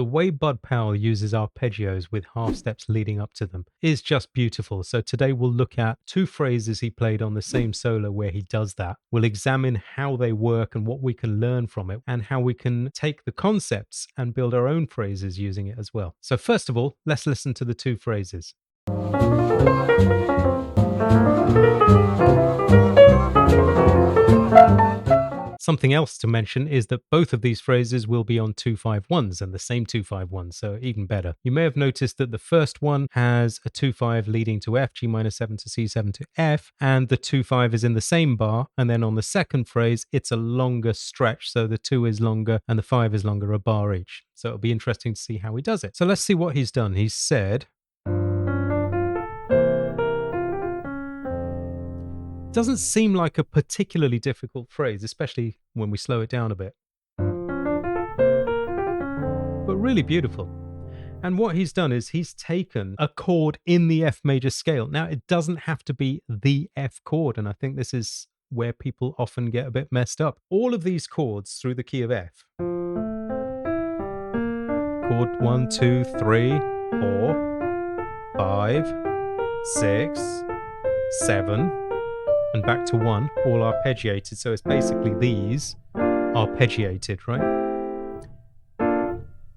The way Bud Powell uses arpeggios with half steps leading up to them is just beautiful. So today we'll look at two phrases he played on the same solo where he does that. We'll examine how they work and what we can learn from it, and how we can take the concepts and build our own phrases using it as well. So first of all, let's listen to the two phrases. Something else to mention is that both of these phrases will be on 2-5-1s and the same 2-5-1, so even better. You may have noticed that the first one has a 2-5 leading to F, G minor 7 to C7 to F, and the 2-5 is in the same bar, and then on the second phrase, it's a longer stretch, so the 2 is longer and the 5 is longer, a bar each. So it'll be interesting to see how he does it. So let's see what he's done. He's said, doesn't seem like a particularly difficult phrase, especially when we slow it down a bit. But really beautiful. And what he's done is he's taken a chord in the F major scale. Now, it doesn't have to be the F chord, and I think this is where people often get a bit messed up. All of these chords through the key of F. Chord 1, 2, 3, 4, 5, 6, 7, and back to 1, all arpeggiated. So it's basically these arpeggiated, right?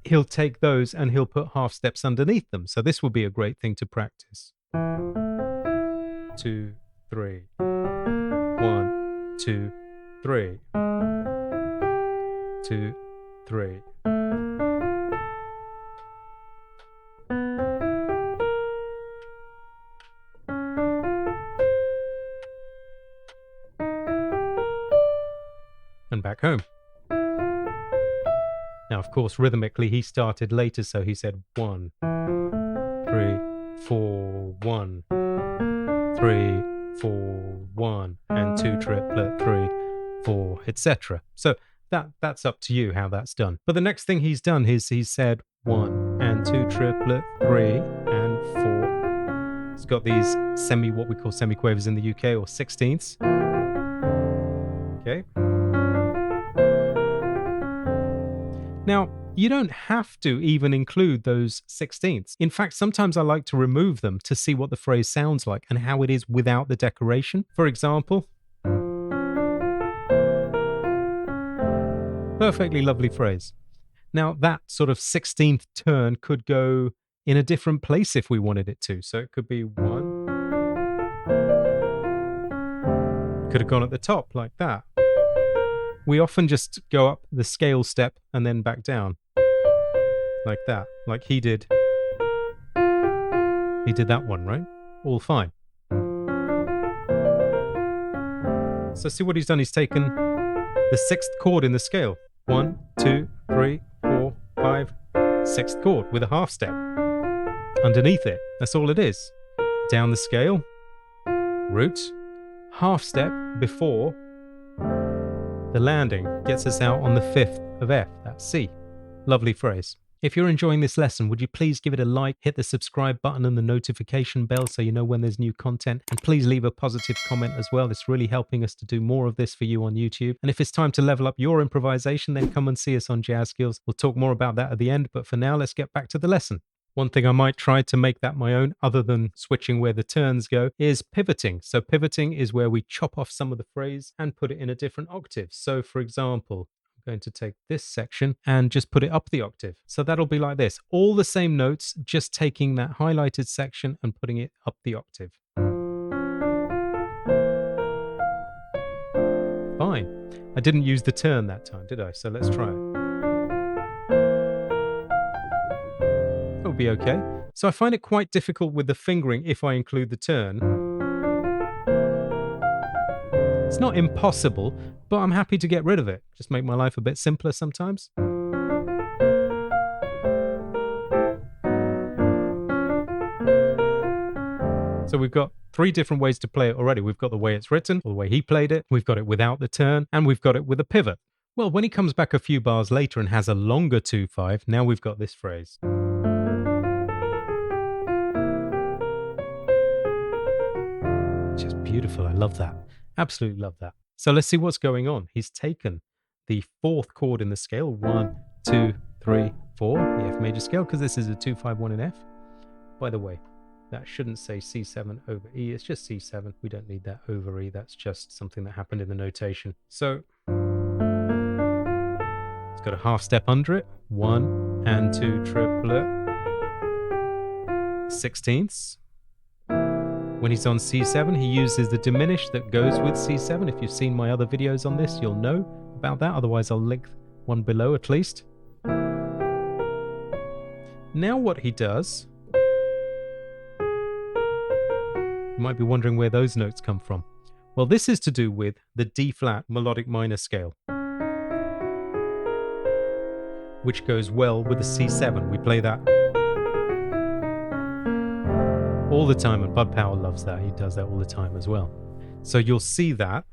He'll take those and he'll put half steps underneath them. So this will be a great thing to practice. 2, 3. 1, 2, 3. 2, 3. And back home. Now, of course, rhythmically, he started later, so he said 1, 3, 4, 1, 3, 4, 1, and 2 triplet, 3, 4, etc. So that's up to you how that's done. But the next thing he's done is he's said 1 and 2 triplet, 3 and 4. It's got these what we call semiquavers in the UK, or sixteenths. Okay. Now, you don't have to even include those sixteenths. In fact, sometimes I like to remove them to see what the phrase sounds like and how it is without the decoration. For example, perfectly lovely phrase. Now, that sort of 16th turn could go in a different place if we wanted it to. So it could be 1. Could have gone at the top like that. We often just go up the scale step and then back down. Like that. Like he did. He did that one, right? All fine. So see what he's done? He's taken the 6th chord in the scale. 1, 2, 3, 4, 5, 6th chord with a half step underneath it. That's all it is. Down the scale. Root. Half step before the landing gets us out on the 5th of F, that's C. Lovely phrase. If you're enjoying this lesson, would you please give it a like, hit the subscribe button and the notification bell so you know when there's new content, and please leave a positive comment as well. It's really helping us to do more of this for you on YouTube. And if it's time to level up your improvisation, then come and see us on Jazz Skills. We'll talk more about that at the end, but for now, let's get back to the lesson. One thing I might try to make that my own, other than switching where the turns go, is pivoting. So pivoting is where we chop off some of the phrase and put it in a different octave. So for example, I'm going to take this section and just put it up the octave. So that'll be like this. All the same notes, just taking that highlighted section and putting it up the octave. Fine. I didn't use the turn that time, did I? So let's try it. Be okay. So I find it quite difficult with the fingering if I include the turn. It's not impossible, but I'm happy to get rid of it. Just make my life a bit simpler sometimes. So we've got 3 different ways to play it already. We've got the way it's written, or the way he played it. We've got it without the turn, and we've got it with a pivot. Well, when he comes back a few bars later and has a longer 2-5, now we've got this phrase. Just beautiful. I love that. Absolutely love that. So let's see what's going on. He's taken the 4th chord in the scale, 1, 2, 3, 4, the F major scale because this is a 2-5-1 in F. By the way, that shouldn't say C7 over E, it's just C7. We don't need that over E, that's just something that happened in the notation. So it's got a half step under it, 1 and 2 triplet 16ths. When he's on C7, he uses the diminished that goes with C7. If you've seen my other videos on this, you'll know about that. Otherwise, I'll link one below at least. Now what he does, you might be wondering where those notes come from. Well, this is to do with the D flat melodic minor scale, which goes well with the C7. We play that all the time, and Bud Powell loves that. He does that all the time as well. So you'll see that.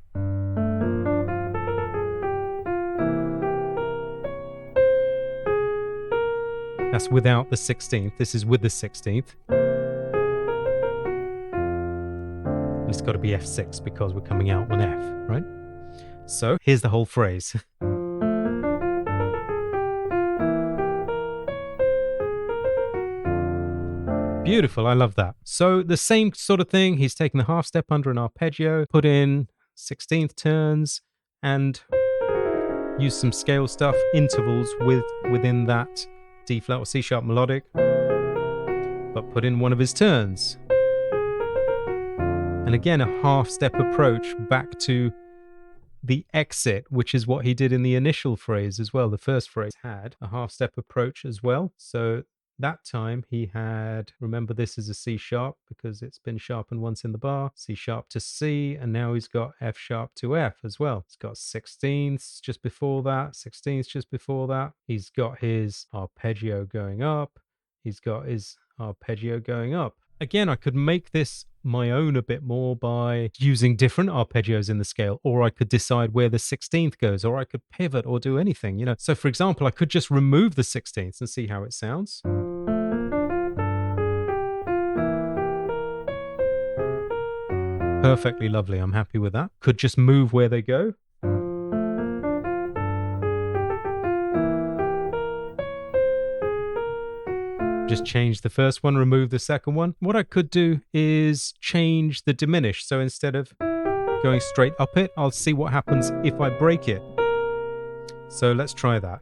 That's without the 16th. This is with the 16th. And it's got to be F6 because we're coming out on F, right? So here's the whole phrase. Beautiful, I love that. So the same sort of thing, he's taken the half step under an arpeggio, put in 16th turns, and use some scale stuff, intervals within that D flat or C sharp melodic, but put in one of his turns. And again, a half step approach back to the exit, which is what he did in the initial phrase as well. The first phrase had a half step approach as well. So that time he had, remember this is a C sharp because it's been sharpened once in the bar, C sharp to C, and now he's got F sharp to F as well. He's got 16ths just before that, 16ths just before that. He's got his arpeggio going up. He's got his arpeggio going up. Again, I could make this my own a bit more by using different arpeggios in the scale, or I could decide where the 16th goes, or I could pivot or do anything, you know. So for example, I could just remove the 16th and see how it sounds. Perfectly lovely, I'm happy with that. Could just move where they go. Just change the first one, remove the second one. What I could do is change the diminished. So instead of going straight up it, I'll see what happens if I break it. So let's try that.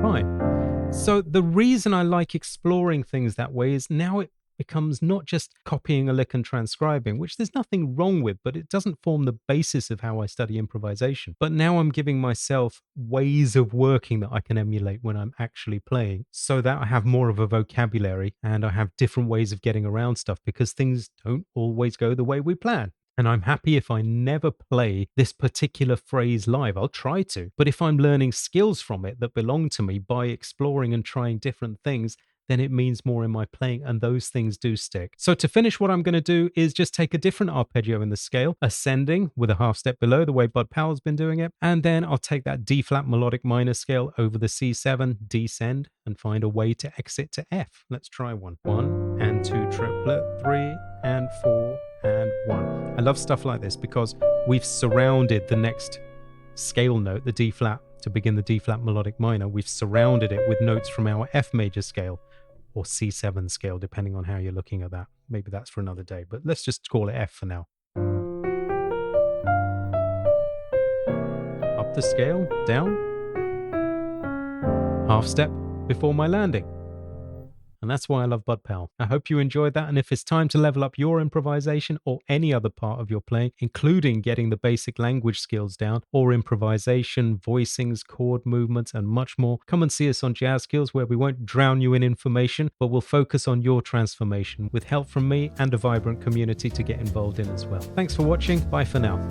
Fine. So the reason I like exploring things that way is now it becomes not just copying a lick and transcribing, which there's nothing wrong with, but it doesn't form the basis of how I study improvisation. But now I'm giving myself ways of working that I can emulate when I'm actually playing, so that I have more of a vocabulary and I have different ways of getting around stuff, because things don't always go the way we plan. And I'm happy if I never play this particular phrase live. I'll try to. But if I'm learning skills from it that belong to me by exploring and trying different things, then it means more in my playing, and those things do stick. So to finish, what I'm going to do is just take a different arpeggio in the scale, ascending with a half step below, the way Bud Powell's been doing it, and then I'll take that D flat melodic minor scale over the C7, descend, and find a way to exit to F. Let's try one. 1 and 2 triplet, 3 and 4 and 1. I love stuff like this because we've surrounded the next scale note, the D flat, to begin the D flat melodic minor. We've surrounded it with notes from our F major scale, or C7 scale, depending on how you're looking at that. Maybe that's for another day, but let's just call it F for now. Up the scale, down, half step before my landing. And that's why I love Bud Powell. I hope you enjoyed that, and if it's time to level up your improvisation or any other part of your playing, including getting the basic language skills down, or improvisation, voicings, chord movements, and much more, come and see us on Jazz Skills, where we won't drown you in information, but we'll focus on your transformation with help from me and a vibrant community to get involved in as well. Thanks for watching. Bye for now.